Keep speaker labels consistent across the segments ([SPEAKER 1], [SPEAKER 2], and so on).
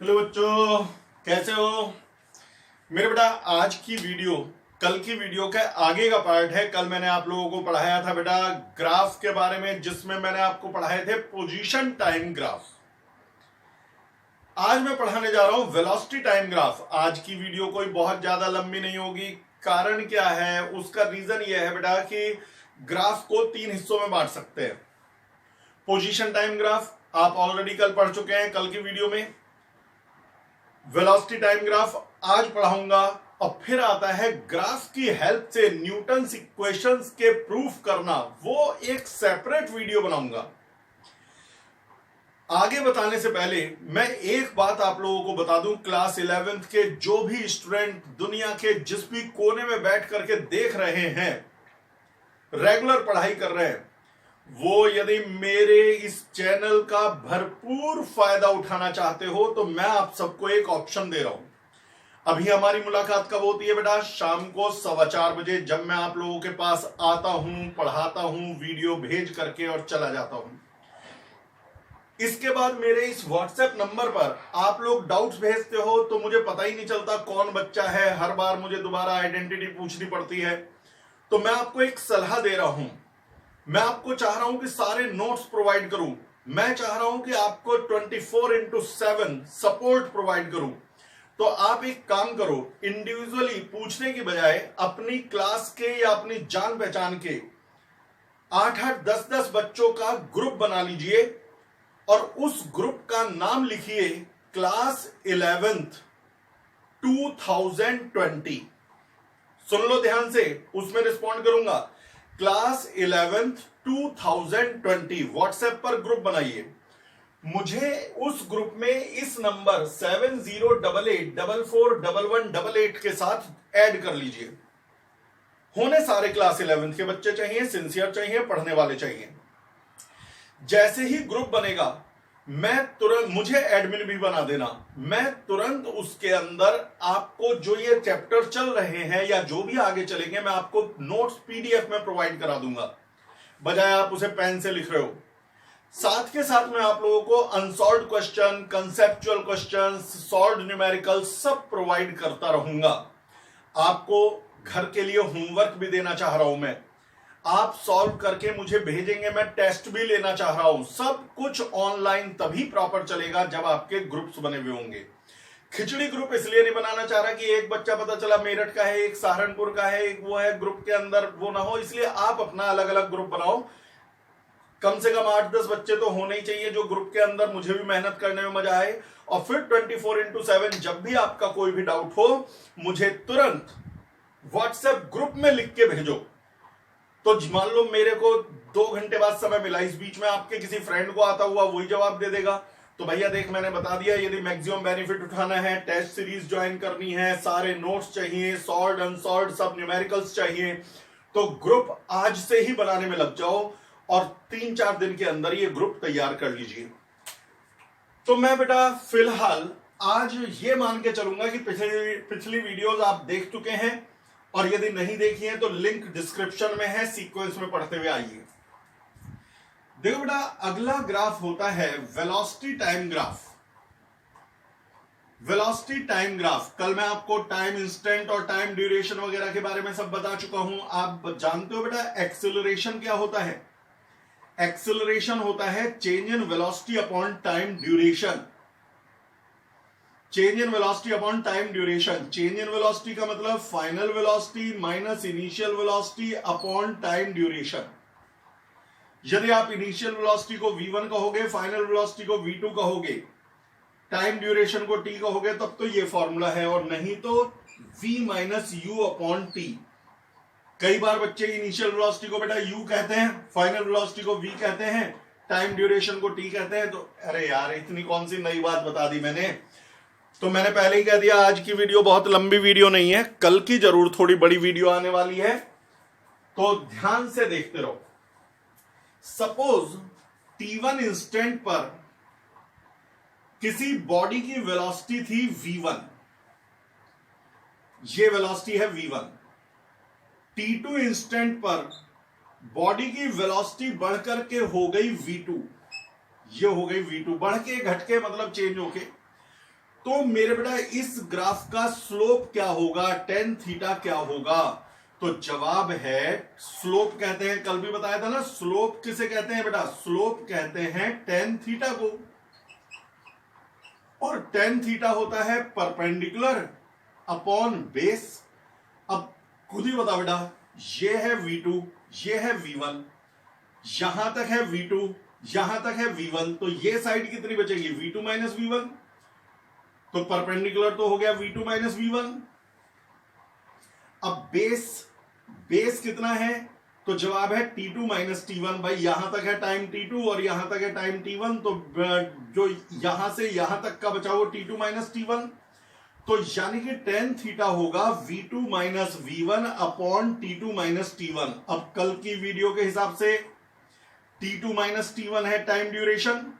[SPEAKER 1] Hello बच्चों, कैसे हो मेरे बेटा। आज की वीडियो कल की वीडियो का आगे का पार्ट है। कल मैंने आप लोगों को पढ़ाया था बेटा ग्राफ के बारे में, जिसमें मैंने आपको पढ़ाए थे पोजीशन टाइम ग्राफ। आज मैं पढ़ाने जा रहा हूं वेलोसिटी टाइम ग्राफ। आज की वीडियो कोई बहुत ज्यादा लंबी नहीं होगी। कारण क्या है, उसका रीजन यह है बेटा कि ग्राफ को 3 हिस्सों में बांट सकते हैं। पोजीशन टाइम ग्राफ आप ऑलरेडी कल पढ़ चुके हैं कल की वीडियो में। वेलोसिटी टाइम ग्राफ आज पढ़ाऊंगा। और फिर आता है ग्राफ की हेल्प से न्यूटन्स इक्वेशंस के प्रूफ करना, वो एक सेपरेट वीडियो बनाऊंगा। आगे बताने से पहले मैं एक बात आप लोगों को बता दूं, क्लास 11th के जो भी स्टूडेंट दुनिया के जिस भी कोने में बैठ करके देख रहे हैं, रेगुलर पढ़ाई कर रहे हैं, वो यदि मेरे इस चैनल का भरपूर फायदा उठाना चाहते हो तो मैं आप सबको एक ऑप्शन दे रहा हूं। अभी हमारी मुलाकात कब होती है बेटा? शाम को 4:15 बजे, जब मैं आप लोगों के पास आता हूं, पढ़ाता हूं, वीडियो भेज करके और चला जाता हूं। इसके बाद मेरे इस व्हाट्सएप नंबर पर आप लोग डाउट्स भेजते हो तो मुझे पता ही नहीं चलता कौन बच्चा है। हर बार मुझे दोबारा आइडेंटिटी पूछनी पड़ती है। तो मैं आपको एक सलाह दे रहा हूं। मैं आपको चाह रहा हूं कि सारे नोट्स प्रोवाइड करूं। मैं चाह रहा हूं कि आपको 24/7 सपोर्ट प्रोवाइड करूं। तो आप एक काम करो, इंडिविजुअली पूछने की बजाय अपनी क्लास के या अपनी जान पहचान के 8-8, 10-10 बच्चों का ग्रुप बना लीजिए और उस ग्रुप का नाम लिखिए क्लास 11th 2020। सुन लो ध्यान से, उसमें रिस्पॉन्ड करूंगा। क्लास 11th 2020 व्हाट्सएप पर ग्रुप बनाइए। मुझे उस ग्रुप में इस नंबर 7088441188 के साथ ऐड कर लीजिए। होने सारे क्लास 11th के बच्चे चाहिए, सिंसियर चाहिए, पढ़ने वाले चाहिए। जैसे ही ग्रुप बनेगा मैं तुरंत, मुझे एडमिन भी बना देना, मैं तुरंत उसके अंदर आपको जो ये चैप्टर चल रहे हैं या जो भी आगे चलेंगे, मैं आपको नोट्स पीडीएफ में प्रोवाइड करा दूंगा, बजाय आप उसे पेन से लिख रहे हो। साथ के साथ मैं आप लोगों को unsolved question, conceptual question, solved numerical सब प्रोवाइड करता रहूंगा। आपको घर के लिए होमवर्क भी देना चाह रहा हूं मैं। आप सॉल्व करके मुझे भेजेंगे, मैं टेस्ट भी लेना चाह रहा हूं। सब कुछ ऑनलाइन तभी प्रॉपर चलेगा जब आपके ग्रुप्स बने हुए होंगे। खिचड़ी ग्रुप इसलिए नहीं बनाना चाह रहा कि एक बच्चा पता चला मेरठ का है, एक सहारनपुर का है, एक वो है, ग्रुप के अंदर वो ना हो। इसलिए आप अपना अलग अलग ग्रुप बनाओ। कम से कम 8-10 बच्चे तो होने ही चाहिए जो ग्रुप के अंदर मुझे भी मेहनत करने में मजा आए। और फिर 24/7 जब भी आपका कोई भी डाउट हो, मुझे तुरंत व्हाट्सएप ग्रुप में लिख के भेजो। तो मान लो मेरे को 2 घंटे बाद समय मिला, इस बीच में आपके किसी फ्रेंड को आता हुआ वही जवाब दे देगा, तो भैया देख मैंने बता दिया। यदि मैक्सिमम बेनिफिट उठाना है, टेस्ट सीरीज ज्वाइन करनी है, सारे नोट्स चाहिए, सॉल्व्ड अनसॉल्व्ड सब न्यूमेरिकल्स चाहिए, तो ग्रुप आज से ही बनाने में लग जाओ और 3-4 दिन के अंदर ये ग्रुप तैयार कर लीजिए। तो मैं बेटा फिलहाल आज ये मान के चलूंगा कि पिछली वीडियोस आप देख चुके हैं, और यदि नहीं देखी है तो लिंक डिस्क्रिप्शन में है, सीक्वेंस में पढ़ते हुए आइए। देखो बेटा, अगला ग्राफ होता है velocity time graph. Velocity time graph कल मैं आपको टाइम इंस्टेंट और टाइम ड्यूरेशन वगैरह के बारे में सब बता चुका हूं। आप जानते हो बेटा एक्सेलरेशन क्या होता है? एक्सेलरेशन होता है change in velocity upon time duration. Change in velocity upon time duration. Change in velocity का मतलब final velocity minus initial velocity upon time duration. यदि आप इनिशियल वेलोसिटी को v1 कहोगे, फाइनल वेलोसिटी को v2 कहोगे, टाइम ड्यूरेशन को t कहोगे, तब तो ये फॉर्मूला है, और नहीं तो v minus you upon T. कई बार बच्चे इनिशियल वेलोसिटी को बेटा u कहते हैं, फाइनल वेलोसिटी को v कहते हैं, टाइम ड्यूरेशन को t कहते हैं। तो अरे यार, इतनी कौन सी नई बात बता दी मैंने। तो मैंने पहले ही कह दिया आज की वीडियो बहुत लंबी वीडियो नहीं है, कल की जरूर थोड़ी बड़ी वीडियो आने वाली है, तो ध्यान से देखते रहो। सपोज t1 इंस्टेंट पर किसी बॉडी की वेलोसिटी थी v1, ये वेलोसिटी है v1। t2 इंस्टेंट पर बॉडी की वेलोसिटी बढ़कर के हो गई v2, ये हो गई v2, बढ़ के घट के मतलब चेंज होके। तो मेरे बेटा इस ग्राफ का स्लोप क्या होगा, टेन थीटा क्या होगा? तो जवाब है, स्लोप कहते हैं, कल भी बताया था ना, स्लोप किसे कहते हैं बेटा? स्लोप कहते हैं टेन थीटा को। और टेन थीटा होता है परपेंडिकुलर अपॉन बेस। अब खुद ही बताओ बेटा, ये है V2, ये है V1, यहां तक है V2, यहां तक है V1, तो ये साइड कितनी बचेगी? V2 minus V1। तो परपेंडिकुलर तो हो गया V2 माइनस V1। अब बेस कितना है? तो जवाब है T2 माइनस T1। भाई यहां तक है टाइम T2 और यहां तक है टाइम T1, तो जो यहां से यहां तक का बचा वो T2 माइनस T1। तो यानी कि टेन थीटा होगा V2 minus V1 upon T2 minus T1। अब कल की वीडियो के हिसाब से T2 माइनस T1 है टाइम ड्यूरेशन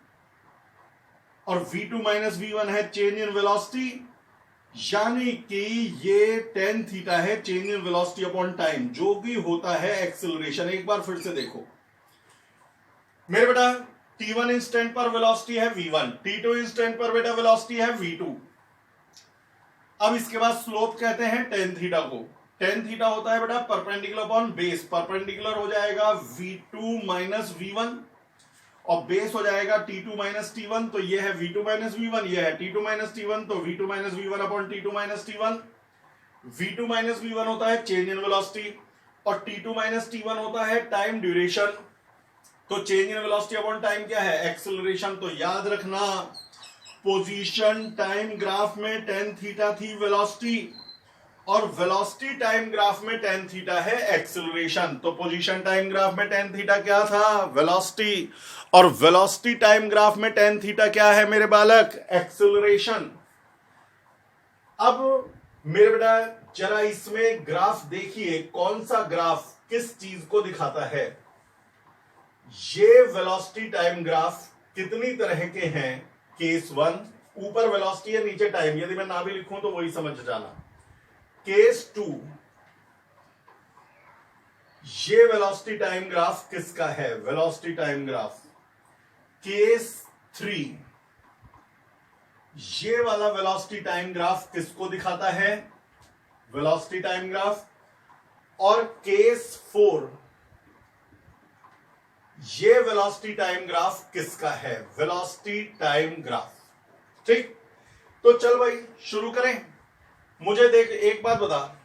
[SPEAKER 1] और V2 माइनस V1 है चेंज इन वेलोसिटी, यानी कि ये टेन थीटा है change in velocity upon time, जो कि होता है एक्सेलरेशन। एक बार फिर से देखो मेरे बेटा, T1 इंस्टेंट पर वेलोसिटी है V1, T2 इंस्टेंट पर बेटा वेलोसिटी है V2। अब इसके बाद स्लोप कहते हैं टेन थीटा को। टेन थीटा होता है बेटा परपेंडिकुलर अपॉन बेस, परपेंडिकुलर हो जाएगा V2 माइनस V1 और बेस हो जाएगा T2 माइनस T1। तो ये है V2 माइनस V1, ये है T2 माइनस T1, तो V2 minus V1 upon T2 minus T1। V2 minus V1 होता है चेंज इन वेलोसिटी और T2 माइनस T1 होता है टाइम ड्यूरेशन। तो change in velocity upon time क्या है? एक्सेलरेशन। तो याद रखना, पोजीशन टाइम ग्राफ में टेन थीटा थी वेलोसिटी और वेलोसिटी टाइम ग्राफ में टेन थीटा है एक्सेलरेशन। तो पोजीशन टाइम ग्राफ में टेन थीटा क्या था? वेलोसिटी। और वेलोसिटी टाइम ग्राफ में टेन थीटा क्या है मेरे बालक? एक्सेलरेशन। अब मेरे बेटा जरा इसमें ग्राफ देखिए, कौन सा ग्राफ किस चीज को दिखाता है। ये वेलोसिटी टाइम ग्राफ कितनी तरह के हैं? केस 1 ऊपर वेलोसिटी है, नीचे टाइम, यदि मैं ना भी लिखूं तो वही समझ जाना। केस 2 ये वेलोसिटी टाइम ग्राफ किसका है? Velocity time graph. केस 3 ये वाला वेलोसिटी टाइम ग्राफ किसको दिखाता है? Velocity time graph. और केस 4 ये वेलोसिटी टाइम ग्राफ किसका है? Velocity time graph. ठीक, तो चल भाई शुरू करें। मुझे देख एक बात बता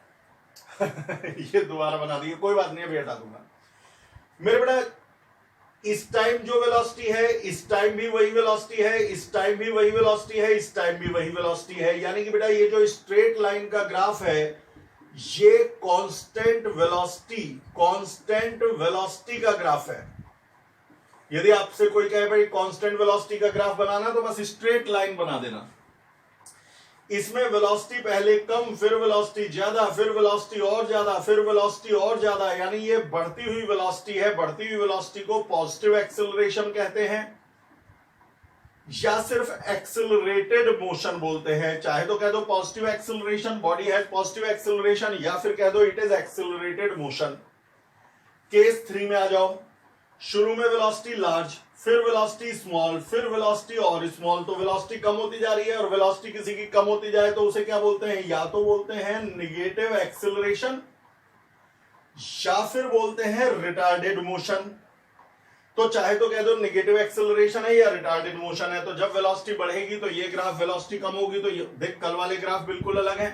[SPEAKER 1] ये दोबारा बना दी, कोई बात नहीं, अभी हटा दूंगा। मेरे बेटा इस टाइम जो वेलोसिटी है, इस टाइम भी वही वेलोसिटी है, इस टाइम भी वही वेलोसिटी है, इस टाइम भी वही वेलोसिटी है, यानी कि बेटा ये जो स्ट्रेट लाइन का ग्राफ है ये कांस्टेंट वेलोसिटी का ग्राफ है। यदि आपसे कोई कहे भाई कांस्टेंट वेलोसिटी का ग्राफ बनाना, तो बस स्ट्रेट लाइन बना देना। इसमें वेलोसिटी पहले कम, फिर वेलोसिटी ज्यादा, फिर वेलोसिटी और ज्यादा, फिर वेलोसिटी और ज्यादा, यानी ये बढ़ती हुई वेलोसिटी है। बढ़ती हुई वेलोसिटी को पॉजिटिव एक्सेलरेशन कहते हैं या सिर्फ एक्सेलरेटेड मोशन बोलते हैं। चाहे तो कह दो positive acceleration, body has positive acceleration, या फिर कह दो it is accelerated motion. Case 3 में आ जाओ। शुरू में वेलोसिटी लार्ज, फिर वेलोसिटी स्मॉल, फिर वेलोसिटी और स्मॉल, तो वेलोसिटी कम होती जा रही है और वेलोसिटी किसी की कम होती जाए तो उसे क्या बोलते हैं? या तो बोलते हैं नेगेटिव एक्सेलरेशन या फिर बोलते हैं रिटार्डेड मोशन। तो चाहे तो कह दो नेगेटिव एक्सेलरेशन है या रिटार्डेड मोशन है। तो जब वेलोसिटी बढ़ेगी तो ये ग्राफ, वेलोसिटी कम होगी तो देख कल वाले ग्राफ बिल्कुल अलग है।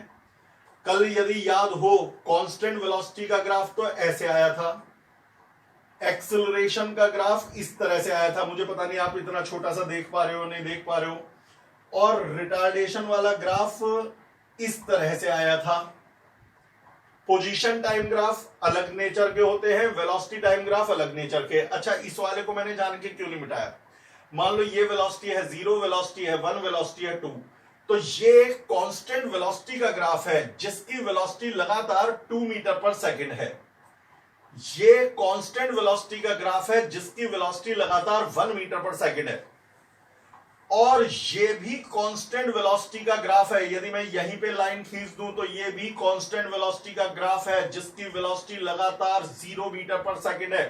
[SPEAKER 1] कल यदि याद हो कांस्टेंट वेलोसिटी का ग्राफ तो ऐसे आया था, एक्सेलरेशन का ग्राफ इस तरह से आया था। मुझे पता नहीं आप इतना छोटा सा देख पा रहे हो नहीं देख पा रहे हो। और रिटार्डेशन वाला ग्राफ इस तरह से आया था। पोजीशन टाइम ग्राफ अलग नेचर के होते हैं, वेलोसिटी टाइम ग्राफ अलग नेचर के। अच्छा, इस वाले को मैंने जान के क्यों नहीं मिटाया? मान लो ये वेलोसिटी है 0, वेलोसिटी है 1, वेलोसिटी है 2, तो ये कांस्टेंट वेलोसिटी का ग्राफ है जिसकी वेलोसिटी लगातार 2 मीटर पर सेकंड है। ये कांस्टेंट वेलोसिटी का ग्राफ है जिसकी वेलोसिटी लगातार 1 मीटर पर सेकंड है। और ये भी कांस्टेंट वेलोसिटी का ग्राफ है। यदि मैं यहीं पे लाइन खींच दूं तो ये भी कांस्टेंट वेलोसिटी का ग्राफ है जिसकी वेलोसिटी लगातार 0 मीटर पर सेकंड है।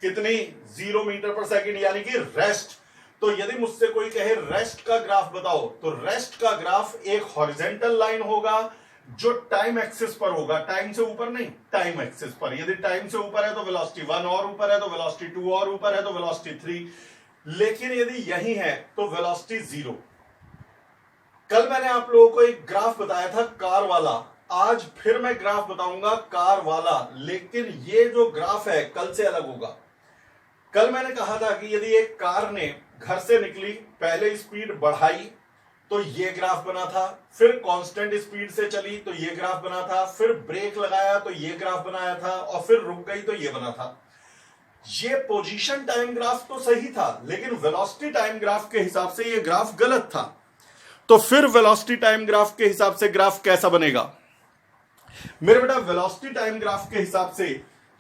[SPEAKER 1] कितनी? 0 मीटर पर सेकंड, यानी कि रेस्ट। तो यदि मुझसे कोई कहे रेस्ट का ग्राफ बताओ, तो रेस्ट का ग्राफ एक हॉरिजेंटल लाइन होगा जो टाइम एक्सिस पर होगा, टाइम से ऊपर नहीं, टाइम एक्सिस पर। यदि टाइम से ऊपर है तो वेलोसिटी 1 और ऊपर है, तो वेलोसिटी 2 और ऊपर है, तो वेलोसिटी 3। लेकिन यदि यही है तो वेलोसिटी 0। कल मैंने आप लोगों को एक ग्राफ बताया था कार वाला, आज फिर मैं ग्राफ बताऊंगा कार वाला, लेकिन ये जो ग्राफ है कल से अलग होगा। कल मैंने कहा था कि यदि एक कार ने घर से निकली, पहले स्पीड बढ़ाई तो ये ग्राफ बना था, फिर कांस्टेंट स्पीड से चली तो ये ग्राफ बना था, फिर ब्रेक लगाया तो ये ग्राफ बनाया था, और फिर रुक गई तो ये बना था। ये पोजीशन टाइम ग्राफ तो सही था, लेकिन वेलोसिटी टाइम ग्राफ के हिसाब से ये ग्राफ गलत था। तो फिर वेलोसिटी टाइम ग्राफ के हिसाब से ग्राफ कैसा बनेगा मेरे बेटा? वेलोसिटी टाइम ग्राफ के हिसाब से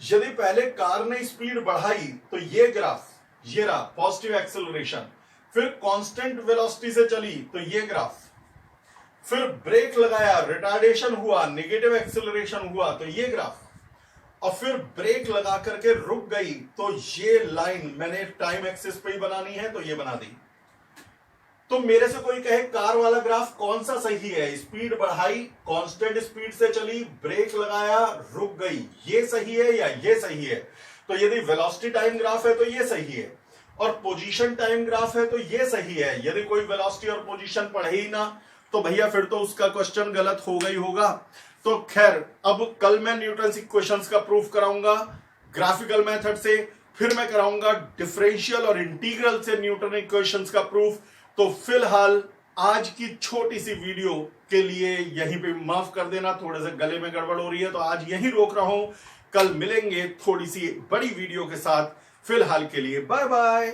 [SPEAKER 1] यदि पहले कार ने स्पीड बढ़ाई तो ये ग्राफ, ये रहा पॉजिटिव एक्सेलरेशन, फिर कांस्टेंट वेलोसिटी से चली तो ये ग्राफ, फिर ब्रेक लगाया, रिटार्डेशन हुआ, नेगेटिव एक्सेलरेशन हुआ तो ये ग्राफ, और फिर ब्रेक लगा करके रुक गई तो ये लाइन मैंने टाइम एक्सिस पे ही बनानी है तो ये बना दी। तो मेरे से कोई कहे कार वाला ग्राफ कौन सा सही है? स्पीड बढ़ाई, कांस्टेंट स्पीड से चली, ब्रेक लगाया, रुक गई, ये सही है या ये सही है? तो यदि वेलोसिटी टाइम ग्राफ है तो ये सही है, और पोजीशन टाइम ग्राफ है तो ये सही है। यदि कोई वेलोसिटी और पोजीशन पढ़े ही ना तो भैया फिर तो उसका क्वेश्चन गलत होगा ही होगा। तो खैर, अब कल मैं न्यूटन्स इक्वेशंस का प्रूफ कराऊंगा ग्राफिकल मेथड से, फिर मैं कराऊंगा डिफरेंशियल और इंटीग्रल से न्यूटन इक्वेशंस का प्रूफ। तो फिलहाल आज की छोटी सी वीडियो के लिए यहीं पे माफ कर देना, थोड़े से गले में गड़बड़ हो रही है तो आज यहीं रोक रहा हूं। कल मिलेंगे थोड़ी सी बड़ी वीडियो के साथ। फिलहाल के लिए बाय बाय।